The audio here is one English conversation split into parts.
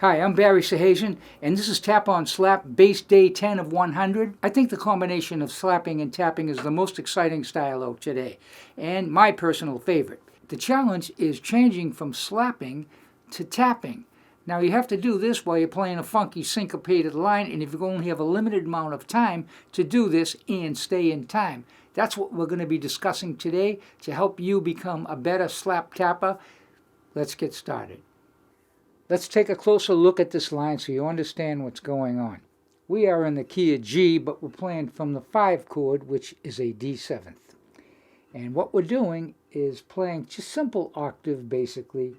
Hi, I'm Barry Sahazian, and this is Tap on Slap Bass Day 10 of 100. I think the combination of slapping and tapping is the most exciting style out today, and my personal favorite. The challenge is changing from slapping to tapping. Now you have to do this while you're playing a funky syncopated line, and if you only have a limited amount of time to do this and stay in time. That's what we're going to be discussing today to help you become a better slap tapper. Let's get started. Let's take a closer look at this line so you understand what's going on. We are in the key of G, but we're playing from the 5 chord, which is a D7th. And what we're doing is playing just simple octave, basically.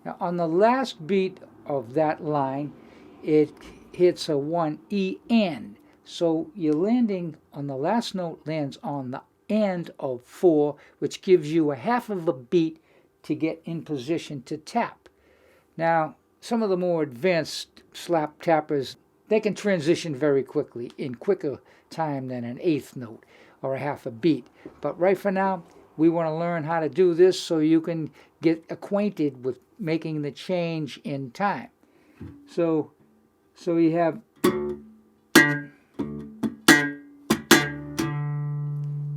Now, on the last beat of that line, it hits a 1 E-N. So your landing on the last note lands on the end of 4, which gives you a half of a beat to get in position to tap. Now, some of the more advanced slap tappers, they can transition very quickly, in quicker time than an eighth note or a half a beat. But right for now, we want to learn how to do this so you can get acquainted with making the change in time. So you have,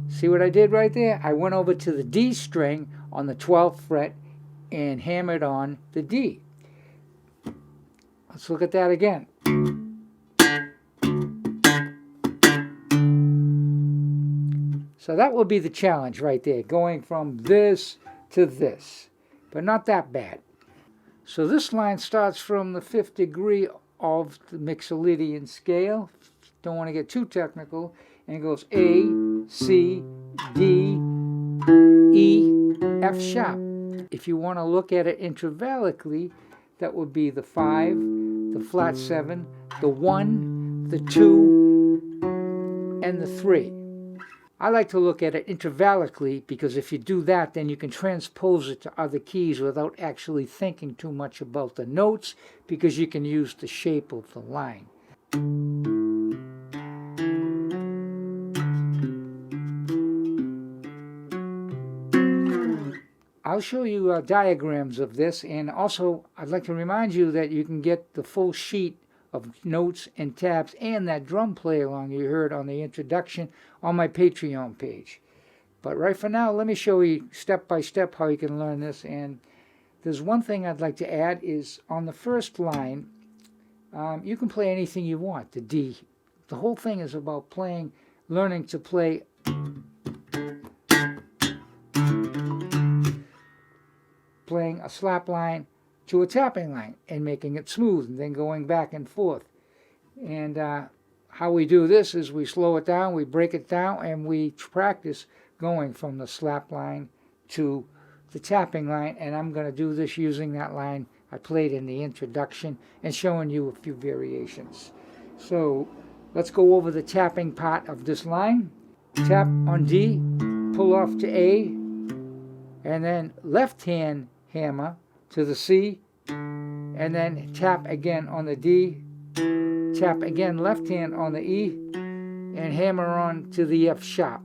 see what I did right there? I went over to the D string on the 12th fret and hammered on the D. Let's look at that again. So that will be the challenge right there, going from this to this, but not that bad. So this line starts from the 5th degree of the Mixolydian scale. Don't want to get too technical. And it goes A, C, D, E, F sharp. If you want to look at it intervallically, that would be the 5, the flat 7, the 1, the 2, and the 3. I like to look at it intervallically because if you do that, then you can transpose it to other keys without actually thinking too much about the notes, because you can use the shape of the line. I'll show you diagrams of this, and also I'd like to remind you that you can get the full sheet of notes and tabs and that drum play along you heard on the introduction on my Patreon page. But right for now, let me show you step by step how you can learn this. And there's one thing I'd like to add is on the first line, you can play anything you want, the D. The whole thing is about learning to play a slap line to a tapping line and making it smooth and then going back and forth. And how we do this is we slow it down, we break it down, and we practice going from the slap line to the tapping line. And I'm going to do this using that line I played in the introduction and showing you a few variations. So let's go over the tapping part of this line. Tap on D, pull off to A, and then left hand hammer to the C, and then tap again on the D, tap again left hand on the E, and hammer on to the F sharp.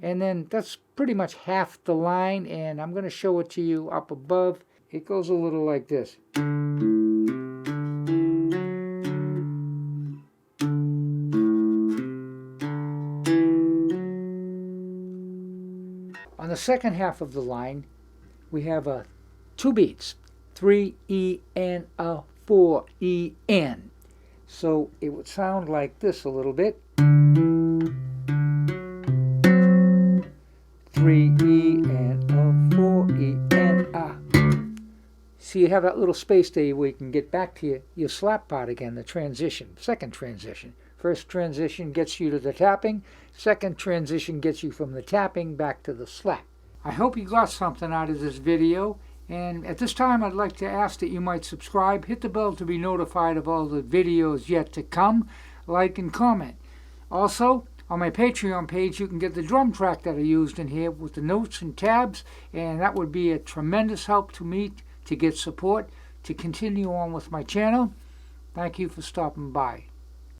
And then that's pretty much half the line, and I'm going to show it to you up above. It goes a little like this. On the second half of the line, we have 2 beats, 3 E and a 4 E N. So it would sound like this a little bit. 3 E and a 4 E and a. So you have that little space there where you can get back to your slap part again, the transition, second transition. First transition gets you to the tapping. Second transition gets you from the tapping back to the slap. I hope you got something out of this video. And at this time, I'd like to ask that you might subscribe, hit the bell to be notified of all the videos yet to come, like and comment. Also, on my Patreon page, you can get the drum track that I used in here with the notes and tabs, and that would be a tremendous help to me to get support to continue on with my channel. Thank you for stopping by.